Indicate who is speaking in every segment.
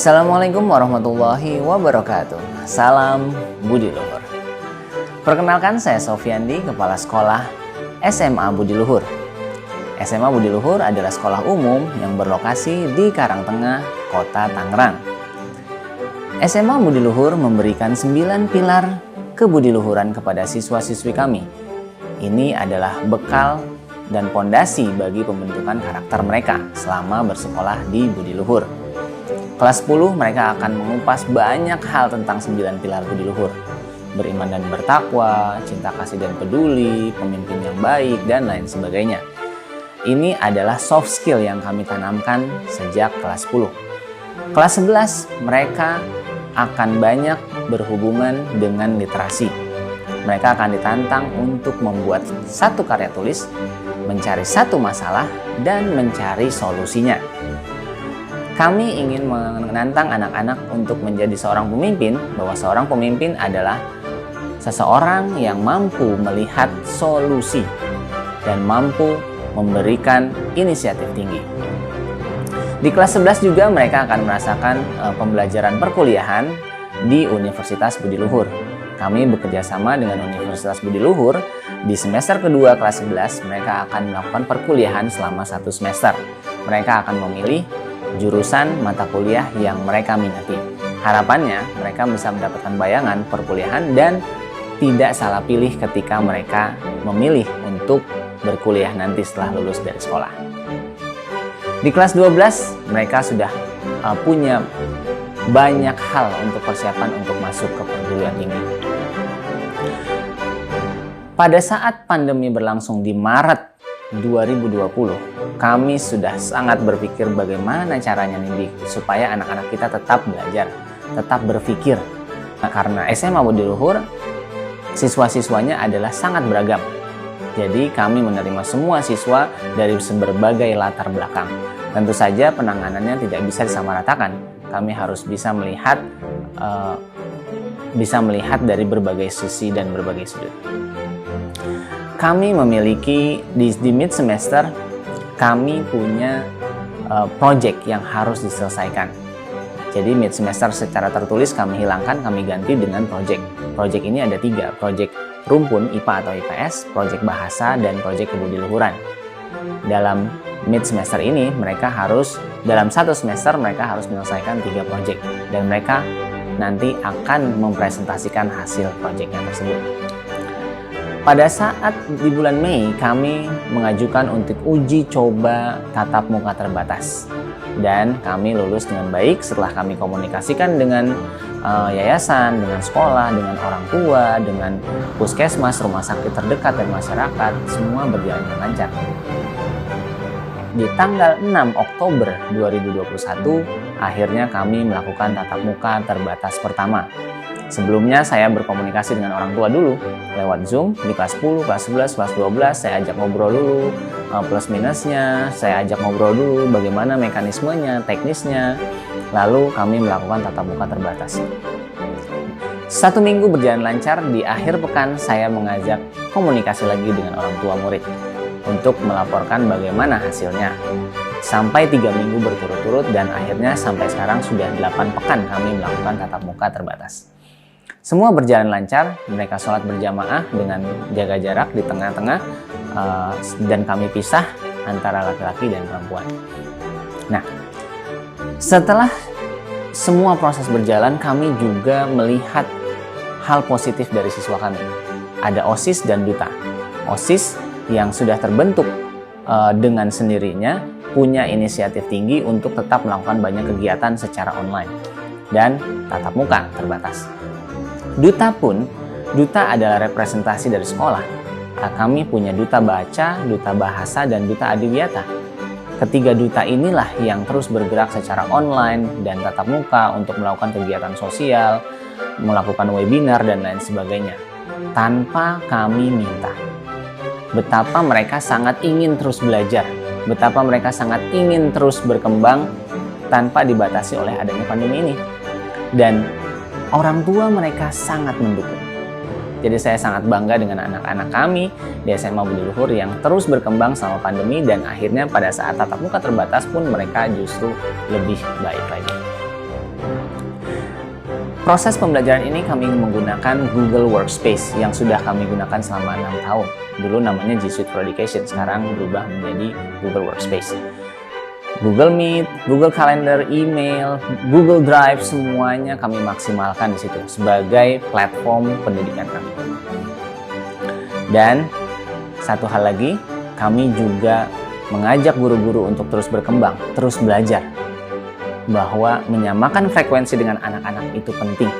Speaker 1: Assalamualaikum warahmatullahi wabarakatuh. Salam Budi Luhur. Perkenalkan, saya Sofiandi, Kepala Sekolah SMA Budi Luhur. SMA Budi Luhur adalah sekolah umum yang berlokasi di Karangtengah, Kota Tangerang. SMA Budi Luhur memberikan 9 pilar kebudiluhuran kepada siswa-siswi kami. Ini adalah bekal dan pondasi bagi pembentukan karakter mereka selama bersekolah di Budi Luhur. Kelas 10 mereka akan mengupas banyak hal tentang 9 pilar Budi Luhur. Beriman dan bertakwa, cinta kasih dan peduli, pemimpin yang baik, dan lain sebagainya. Ini adalah soft skill yang kami tanamkan sejak kelas 10. Kelas 11 mereka akan banyak berhubungan dengan literasi. Mereka akan ditantang untuk membuat satu karya tulis, mencari satu masalah, dan mencari solusinya. Kami ingin menantang anak-anak untuk menjadi seorang pemimpin, bahwa seorang pemimpin adalah seseorang yang mampu melihat solusi dan mampu memberikan inisiatif tinggi. Di kelas 11 juga mereka akan merasakan pembelajaran perkuliahan di Universitas Budi Luhur. Kami bekerja sama dengan Universitas Budi Luhur. Di semester kedua kelas 11 mereka akan melakukan perkuliahan selama 1 semester. Mereka akan memilih jurusan mata kuliah yang mereka minati. Harapannya mereka bisa mendapatkan bayangan perkuliahan dan tidak salah pilih ketika mereka memilih untuk berkuliah nanti setelah lulus dari sekolah. Di kelas 12 mereka sudah punya banyak hal untuk persiapan untuk masuk ke perguruan tinggi. Pada saat pandemi berlangsung di Maret 2020, kami sudah sangat berpikir bagaimana caranya nih supaya anak-anak kita tetap belajar, tetap berpikir. Karena SMA Budi Luhur, siswa-siswanya adalah sangat beragam. Jadi kami menerima semua siswa dari berbagai latar belakang. Tentu saja penanganannya tidak bisa disamaratakan. Kami harus bisa melihat dari berbagai sisi dan berbagai sudut. Kami memiliki di mid semester kami punya project yang harus diselesaikan. Jadi mid semester secara tertulis kami hilangkan, kami ganti dengan project. Project ini ada 3, project rumpun IPA atau IPS, project bahasa, dan project kebudiluhuran. Dalam mid semester ini mereka harus, dalam 1 semester mereka harus menyelesaikan 3 project, dan mereka nanti akan mempresentasikan hasil projectnya tersebut. Pada saat di bulan Mei, kami mengajukan untuk uji coba tatap muka terbatas. Dan kami lulus dengan baik setelah kami komunikasikan dengan yayasan, dengan sekolah, dengan orang tua, dengan puskesmas, rumah sakit terdekat, dan masyarakat. Semua berjalan dengan lancar. Di tanggal 6 Oktober 2021, akhirnya kami melakukan tatap muka terbatas pertama. Sebelumnya saya berkomunikasi dengan orang tua dulu lewat Zoom di kelas 10, kelas 11, kelas 12. Saya ajak ngobrol dulu plus minusnya, saya ajak ngobrol dulu bagaimana mekanismenya, teknisnya. Lalu kami melakukan tatap muka terbatas. 1 minggu berjalan lancar, di akhir pekan saya mengajak komunikasi lagi dengan orang tua murid untuk melaporkan bagaimana hasilnya. Sampai 3 minggu berturut-turut, dan akhirnya sampai sekarang sudah 8 pekan kami melakukan tatap muka terbatas. Semua berjalan lancar, mereka sholat berjamaah dengan jaga jarak di tengah-tengah, dan kami pisah antara laki-laki dan perempuan. Nah, setelah semua proses berjalan, kami juga melihat hal positif dari siswa kami. Ada OSIS dan duta. OSIS yang sudah terbentuk dengan sendirinya, punya inisiatif tinggi untuk tetap melakukan banyak kegiatan secara online dan tatap muka terbatas. Duta pun, duta adalah representasi dari sekolah. Kami punya duta baca, duta bahasa, dan duta adiwiyata. Ketiga duta inilah yang terus bergerak secara online dan tatap muka untuk melakukan kegiatan sosial, melakukan webinar, dan lain sebagainya. Tanpa kami minta. Betapa mereka sangat ingin terus belajar, betapa mereka sangat ingin terus berkembang tanpa dibatasi oleh adanya pandemi ini. Dan orang tua mereka sangat mendukung. Jadi saya sangat bangga dengan anak-anak kami di SMA Budi Luhur yang terus berkembang selama pandemi, dan akhirnya pada saat tatap muka terbatas pun mereka justru lebih baik lagi. Proses pembelajaran ini kami menggunakan Google Workspace yang sudah kami gunakan selama 6 tahun. Dulu namanya G Suite for Education, sekarang berubah menjadi Google Workspace. Google Meet, Google Calendar, email, Google Drive, semuanya kami maksimalkan di situ sebagai platform pendidikan kami. Dan satu hal lagi, kami juga mengajak guru-guru untuk terus berkembang, terus belajar. Bahwa menyamakan frekuensi dengan anak-anak itu penting.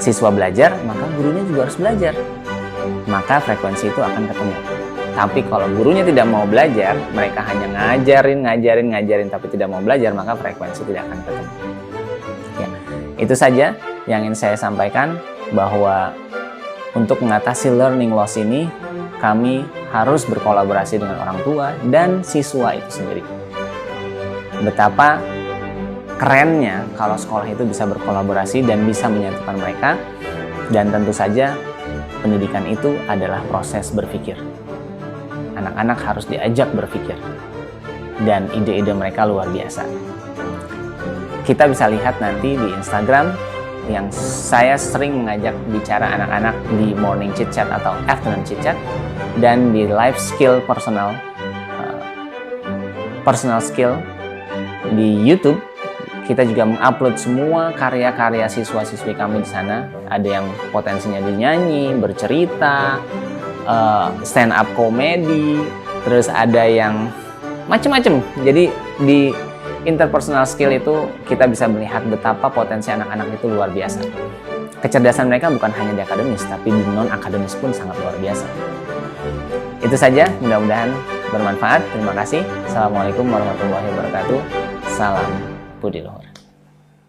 Speaker 1: Siswa belajar, maka gurunya juga harus belajar. Maka frekuensi itu akan ketemu. Tapi kalau gurunya tidak mau belajar, mereka hanya ngajarin, tapi tidak mau belajar, maka frekuensi tidak akan ketemu. Ya, itu saja yang ingin saya sampaikan, bahwa untuk mengatasi learning loss ini, kami harus berkolaborasi dengan orang tua dan siswa itu sendiri. Betapa kerennya kalau sekolah itu bisa berkolaborasi dan bisa menyatukan mereka. Dan tentu saja pendidikan itu adalah proses berpikir. Anak-anak harus diajak berpikir, dan ide-ide mereka luar biasa. Kita bisa lihat nanti di Instagram yang saya sering mengajak bicara anak-anak di morning chit chat atau afternoon chit chat, dan di life skill personal skill di YouTube. Kita juga mengupload semua karya-karya siswa-siswi kami di sana. Ada yang potensinya di nyanyi, bercerita, stand up comedy, terus ada yang macam-macam. Jadi di interpersonal skill itu kita bisa melihat betapa potensi anak-anak itu luar biasa. Kecerdasan mereka bukan hanya di akademis, tapi di non-akademis pun sangat luar biasa. Itu saja, mudah-mudahan bermanfaat. Terima kasih. Assalamualaikum warahmatullahi wabarakatuh. Salam Budi Luhur.